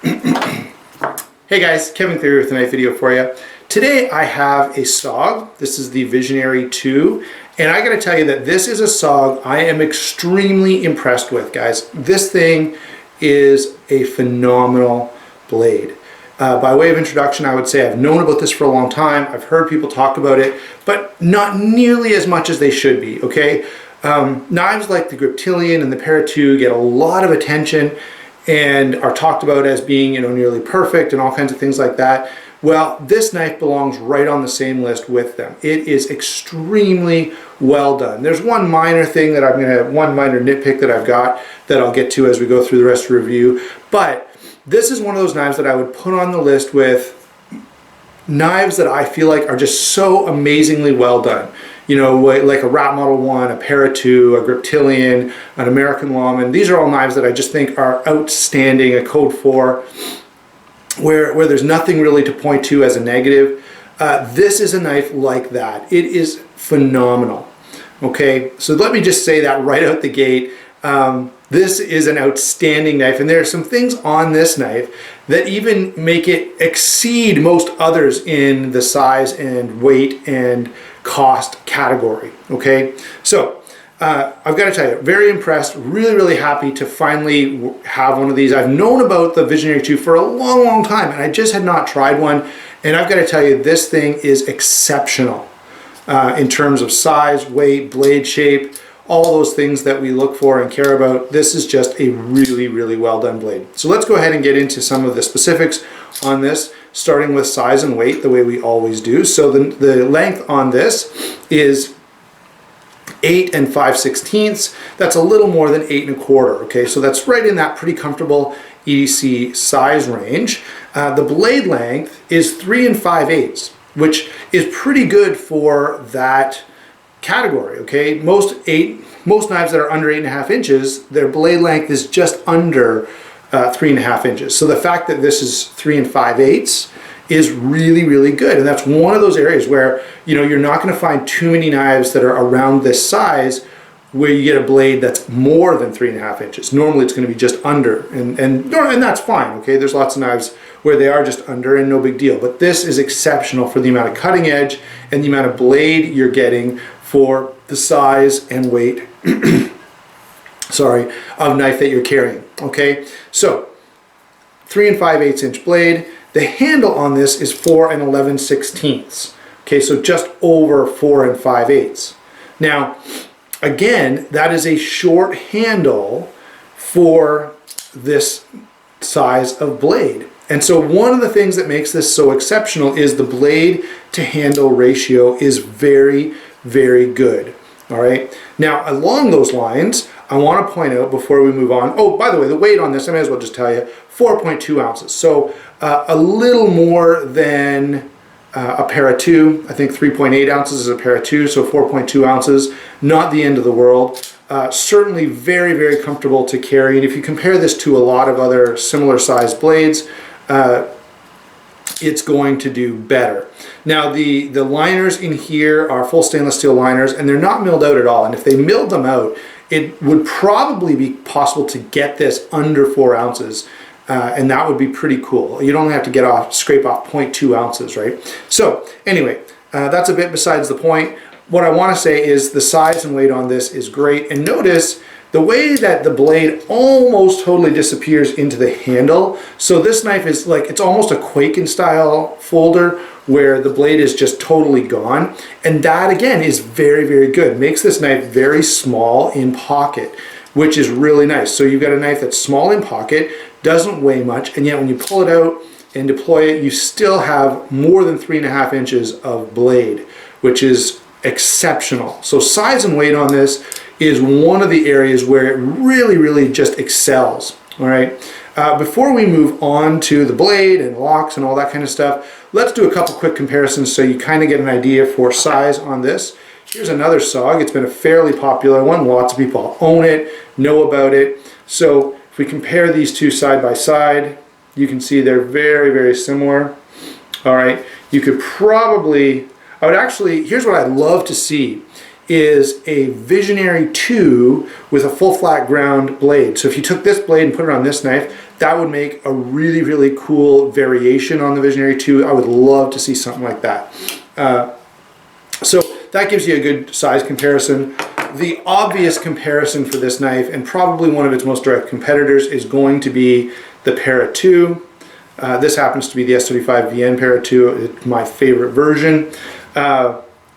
Hey guys, Kevin Cleary with a knife video for you. Today I have a SOG. This is the Visionary II, and I gotta tell you that this is a SOG I am extremely impressed with, guys. This thing is a phenomenal blade. By way of introduction, I would say I've known about this for a long time. I've heard people talk about it, but not nearly as much as they should be, okay? Knives like the Griptilian and the Para II get a lot of attention and are talked about as being, nearly perfect and all kinds of things like that. Well, this knife belongs right on the same list with them. It is extremely well done. There's one minor thing that one minor nitpick that I've got that I'll get to as we go through the rest of the review. But this is one of those knives that I would put on the list with knives that I feel like are just so amazingly well done. Like a Rat Model 1, a Para II, a Griptilian, an American Lawman. These are all knives that I just think are outstanding, a Code 4, where there's nothing really to point to as a negative. This is a knife like that. It is phenomenal. Okay, so let me just say that right out the gate. This is an outstanding knife, and there are some things on this knife that even make it exceed most others in the size and weight and cost category. Okay, so I've got to tell you, very impressed, really happy to finally have one of these. I've known about the Visionary II for a long time, and I just had not tried one, and I've got to tell you, this thing is exceptional in terms of size, weight, blade shape, all those things that we look for and care about. This is just a really well done blade. So let's go ahead and get into some of the specifics on this, starting with size and weight, the way we always do. So the length on this is 8 5/16. That's a little more than 8 1/4. Okay, so that's right in that pretty comfortable EDC size range. The blade length is 3 5/8, which is pretty good for that category. Okay, most knives that are under 8.5 inches, their blade length is just under 3.5 inches. So the fact that this is 3 5/8 is really good, and that's one of those areas where you're not going to find too many knives that are around this size where you get a blade that's more than 3.5 inches. Normally it's going to be just under, and that's fine. Okay, there's lots of knives where they are just under and no big deal, but this is exceptional for the amount of cutting edge and the amount of blade you're getting for the size and weight of knife that you're carrying. Okay, so 3 5/8 inch blade. The handle on this is 4 11/16. Okay, so just over 4 5/8. Now, again, that is a short handle for this size of blade. And so one of the things that makes this so exceptional is the blade to handle ratio is very good. All right. Now, along those lines, I want to point out before we move on, oh, by the way, the weight on this, I may as well just tell you, 4.2 ounces. So a little more than a Para II. I think 3.8 ounces is a Para II, so 4.2 ounces, not the end of the world. Certainly very comfortable to carry. And if you compare this to a lot of other similar sized blades, it's going to do better. Now the liners in here are full stainless steel liners, and they're not milled out at all. And if they milled them out, it would probably be possible to get this under 4 ounces, and that would be pretty cool. You'd only have to scrape off 0.2 ounces, right? So anyway, that's a bit besides the point. What I want to say is the size and weight on this is great, and notice the way that the blade almost totally disappears into the handle. So this knife is like, it's almost a Quaken style folder where the blade is just totally gone. And that again is very good. Makes this knife very small in pocket, which is really nice. So you've got a knife that's small in pocket, doesn't weigh much, and yet when you pull it out and deploy it, you still have more than 3.5 inches of blade, which is exceptional. So size and weight on this is one of the areas where it really just excels. All right. Before we move on to the blade and locks and all that kind of stuff, let's do a couple quick comparisons so you kind of get an idea for size on this. Here's another SOG. It's been a fairly popular one. Lots of people own it, know about it. So if we compare these two side by side, you can see they're very similar. All right. You could probably, here's what I'd love to see is a Visionary II with a full flat ground blade. So if you took this blade and put it on this knife, that would make a really, really cool variation on the Visionary II. I would love to see something like that. So that gives you a good size comparison. The obvious comparison for this knife, and probably one of its most direct competitors, is going to be the Para 2. This happens to be the S35 VN Para 2. It's my favorite version.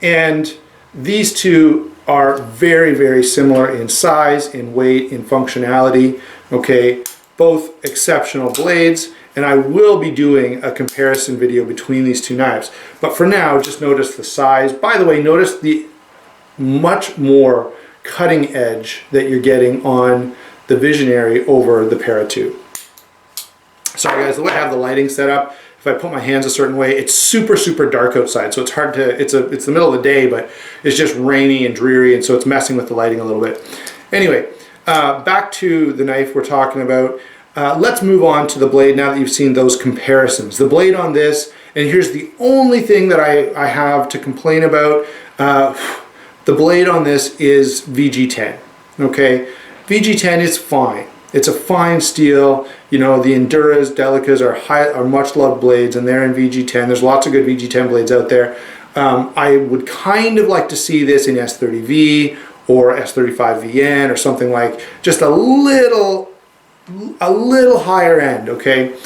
And these two are very, very similar in size, in weight, in functionality. Okay, both exceptional blades, and I will be doing a comparison video between these two knives. But for now, just notice the size. By the way, notice the much more cutting edge that you're getting on the Visionary over the Para 2. Sorry guys, the way I have the lighting set up, if I put my hands a certain way, it's super, super dark outside, so it's hard to, it's the middle of the day, but it's just rainy and dreary, and so it's messing with the lighting a little bit. Anyway, back to the knife we're talking about. Let's move on to the blade now that you've seen those comparisons. The blade on this, and here's the only thing that I have to complain about. The blade on this is VG10, okay? VG10 is fine. It's a fine steel. You know, the Enduras, Delicas are much loved blades, and they're in VG10. There's lots of good VG10 blades out there. I would kind of like to see this in S30V or S35 VN or something like, just a little higher end, okay?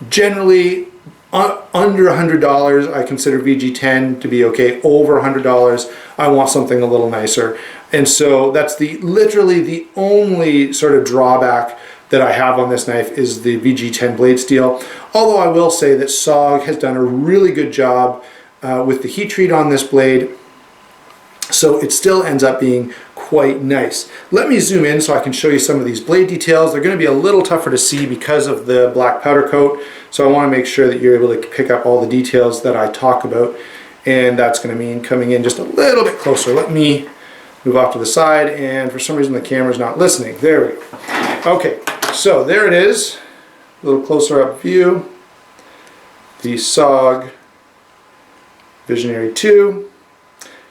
Generally, under $100, I consider VG10 to be okay. Over $100, I want something a little nicer. And so that's literally the only sort of drawback that I have on this knife is the VG10 blade steel. Although I will say that SOG has done a really good job with the heat treat on this blade. So it still ends up being quite nice. Let me zoom in so I can show you some of these blade details. They're going to be a little tougher to see because of the black powder coat. So I want to make sure that you're able to pick up all the details that I talk about. And that's going to mean coming in just a little bit closer. Let me move off to the side, and for some reason the camera's not listening. There we go. Okay, so there it is. A little closer up view. The SOG Visionary II.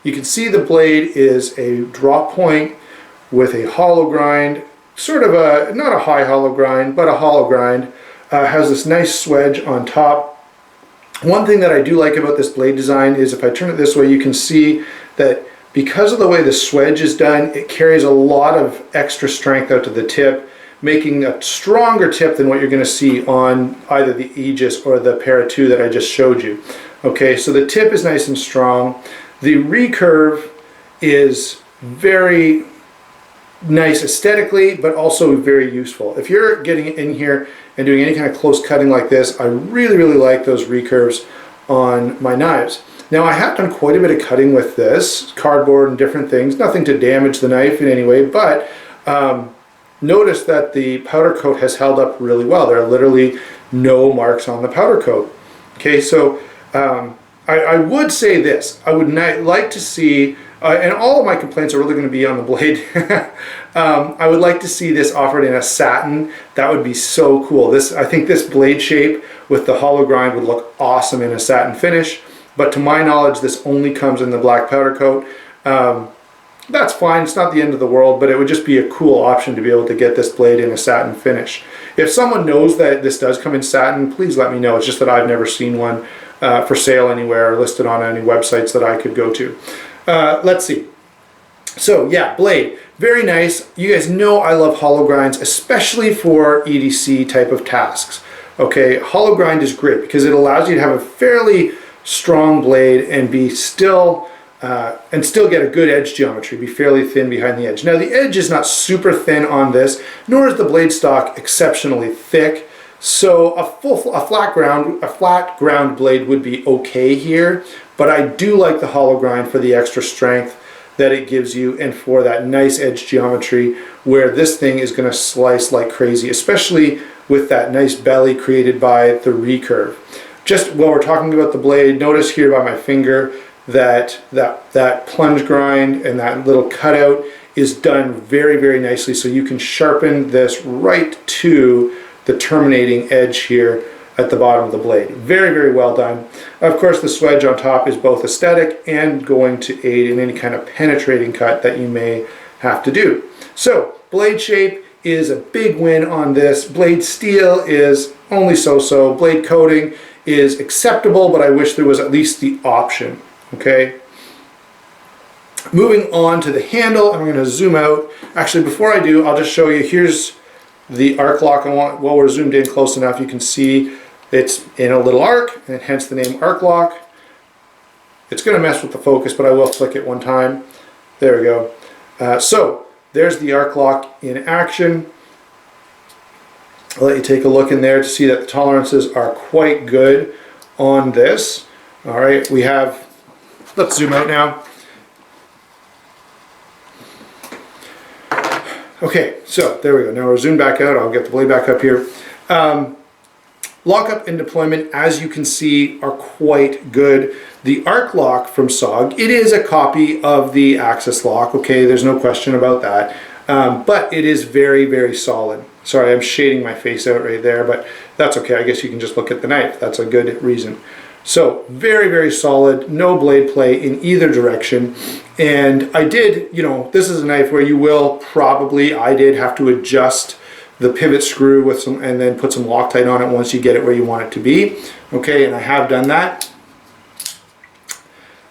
You can see the blade is a drop point with a hollow grind, sort of a, not a high hollow grind, but a hollow grind. Has this nice swedge on top. One thing that I do like about this blade design is if I turn it this way, you can see that because of the way the swedge is done, it carries a lot of extra strength out to the tip, making a stronger tip than what you're going to see on either the Aegis or the Para 2 that I just showed you. Okay, so the tip is nice and strong. The recurve is very nice aesthetically, but also very useful. If you're getting in here and doing any kind of close cutting like this, I really, really like those recurves on my knives. Now I have done quite a bit of cutting with this, cardboard and different things, nothing to damage the knife in any way, but notice that the powder coat has held up really well. There are literally no marks on the powder coat. Okay, so I would say this, I would like to see, and all of my complaints are really going to be on the blade, I would like to see this offered in a satin. That would be so cool. I think this blade shape with the hollow grind would look awesome in a satin finish, but to my knowledge this only comes in the black powder coat. That's fine, it's not the end of the world, but it would just be a cool option to be able to get this blade in a satin finish. If someone knows that this does come in satin, please let me know. It's just that I've never seen one for sale anywhere or listed on any websites that I could go to. Let's see. So yeah, blade, very nice. You guys know I love hollow grinds, especially for EDC type of tasks. Okay, hollow grind is great because it allows you to have a fairly strong blade and be still get a good edge geometry, be fairly thin behind the edge. Now the edge is not super thin on this, nor is the blade stock exceptionally thick. So a flat ground blade would be okay here, but I do like the hollow grind for the extra strength that it gives you and for that nice edge geometry where this thing is going to slice like crazy, especially with that nice belly created by the recurve. Just while we're talking about the blade, notice here by my finger that plunge grind and that little cutout is done very, very nicely, so you can sharpen this right to the terminating edge here at the bottom of the blade. Very, very well done. Of course, the swedge on top is both aesthetic and going to aid in any kind of penetrating cut that you may have to do. So, blade shape is a big win on this. Blade steel is only so-so. Blade coating is acceptable, but I wish there was at least the option, okay? Moving on to the handle, I'm going to zoom out. Actually, before I do, I'll just show you, here's the arc lock. Well, we're zoomed in close enough, you can see it's in a little arc, and hence the name arc lock. It's going to mess with the focus, but I will flick it one time. There we go. So there's the arc lock in action. I'll let you take a look in there to see that the tolerances are quite good on this. All right, we have, let's zoom out now. Okay, so there we go. Now we're zoomed back out. I'll get the blade back up here. Lockup and deployment, as you can see, are quite good. The arc lock from SOG, it is a copy of the Axis lock, okay, there's no question about that, but it is very, very solid. Sorry, I'm shading my face out right there, but that's okay. I guess you can just look at the knife. That's a good reason. So very, very solid, no blade play in either direction. And I did, you know, this is a knife where you will probably, I did have to adjust the pivot screw with some, and then put some Loctite on it once you get it where you want it to be. Okay, and I have done that.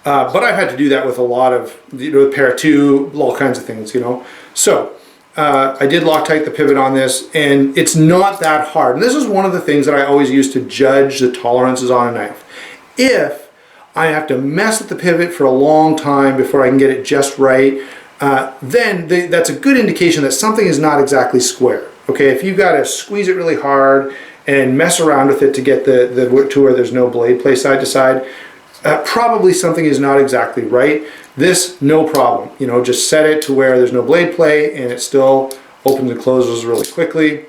But I've had to do that with a lot of, you know, Para 2, all kinds of things, you know. So I did Loctite the pivot on this, and it's not that hard. And this is one of the things that I always use to judge the tolerances on a knife. If I have to mess with the pivot for a long time before I can get it just right, then that's a good indication that something is not exactly square. Okay, if you've got to squeeze it really hard and mess around with it to get the to where there's no blade play side to side, probably something is not exactly right. This, no problem. You know, just set it to where there's no blade play and it still opens and closes really quickly,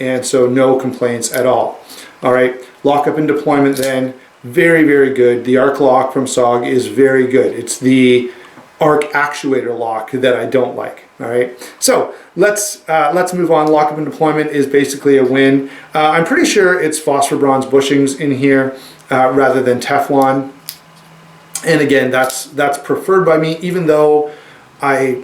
and so no complaints at all. All right, lockup and deployment then, very, very good. The arc lock from SOG is very good. It's the arc actuator lock that I don't like. All right, so let's move on. Lockup and deployment is basically a win. I'm pretty sure it's phosphor bronze bushings in here rather than Teflon. And again, that's preferred by me, even though I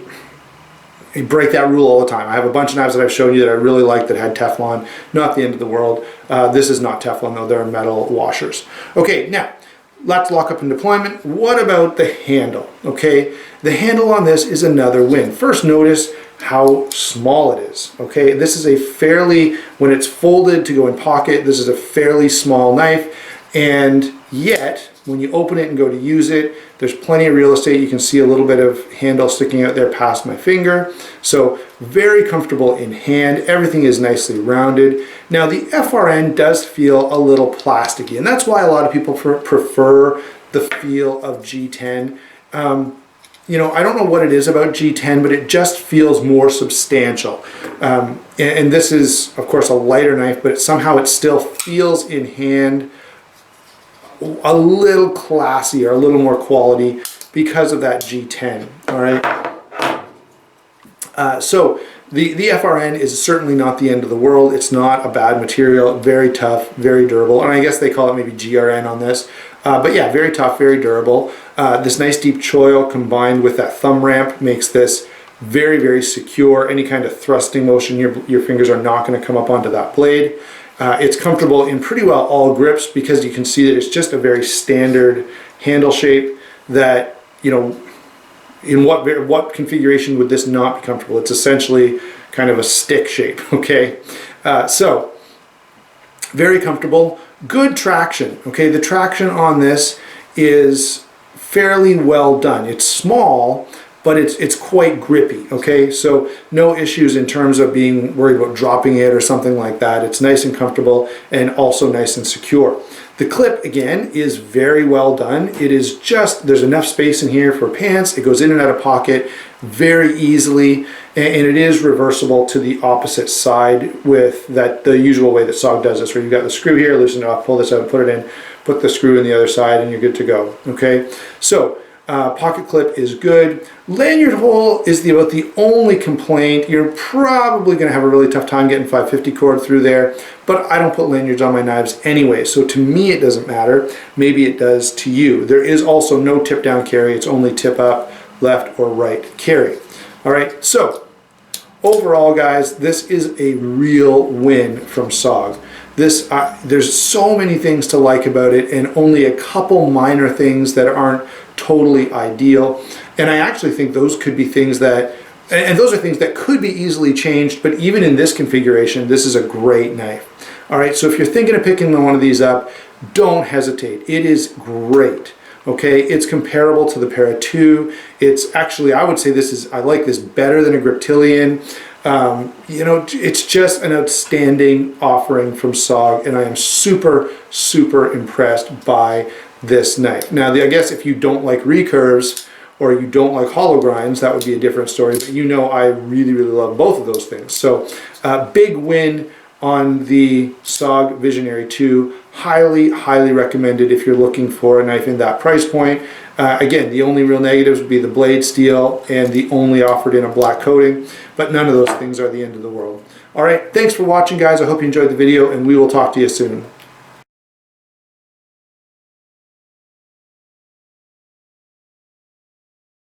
break that rule all the time. I have a bunch of knives that I've shown you that I really like that had Teflon. Not the end of the world. This is not Teflon though, they're metal washers. Okay, now, let's lockup and deployment. What about the handle? Okay, the handle on this is another win. First, notice how small it is. Okay, this is a fairly, when it's folded to go in pocket, this is a fairly small knife, and yet, when you open it and go to use it, there's plenty of real estate. You can see a little bit of handle sticking out there past my finger. So very comfortable in hand. Everything is nicely rounded. Now the FRN does feel a little plasticky, and that's why a lot of people prefer the feel of G10. You know, I don't know what it is about G10, but it just feels more substantial. And this is, of course, a lighter knife, but somehow it still feels in hand a little classier, a little more quality because of that G10, all right? So the FRN is certainly not the end of the world. It's not a bad material, very tough, very durable, and I guess they call it maybe GRN on this. But yeah, very tough, very durable. This nice deep choil combined with that thumb ramp makes this very, very secure. Any kind of thrusting motion, your fingers are not going to come up onto that blade. It's comfortable in pretty well all grips because you can see that it's just a very standard handle shape that, you know, in what configuration would this not be comfortable? It's essentially kind of a stick shape, okay? So, very comfortable. Good traction, okay? The traction on this is fairly well done. It's small, but it's quite grippy, okay? So no issues in terms of being worried about dropping it or something like that. It's nice and comfortable and also nice and secure. The clip, again, is very well done. It is just, there's enough space in here for pants. It goes in and out of pocket very easily, and it is reversible to the opposite side with the usual way that SOG does this, where you've got the screw here, loosen it off, pull this out, put it in, put the screw in the other side, and you're good to go, okay? So, Pocket clip is good. Lanyard hole is about the only complaint. You're probably going to have a really tough time getting 550 cord through there, but I don't put lanyards on my knives anyway, so to me it doesn't matter. Maybe it does to you. There is also no tip down carry. It's only tip up, left or right carry. All right, so overall, guys, this is a real win from SOG. There's so many things to like about it, and only a couple minor things that aren't totally ideal. And I actually think those could be things that, and those are things that could be easily changed, but even in this configuration, this is a great knife. All right, so if you're thinking of picking one of these up, don't hesitate. It is great. Okay, it's comparable to the Para 2. It's actually, I would say I like this better than a Griptilian. You know, it's just an outstanding offering from SOG, and I am super, super impressed by this knife. Now, I guess if you don't like recurves or you don't like hollow grinds, that would be a different story, but you know I really, really love both of those things. So, big win on the SOG Visionary II. Highly, highly recommended if you're looking for a knife in that price point. Again, the only real negatives would be the blade steel and the only offered in a black coating, but none of those things are the end of the world. All right, thanks for watching, guys. I hope you enjoyed the video, and we will talk to you soon.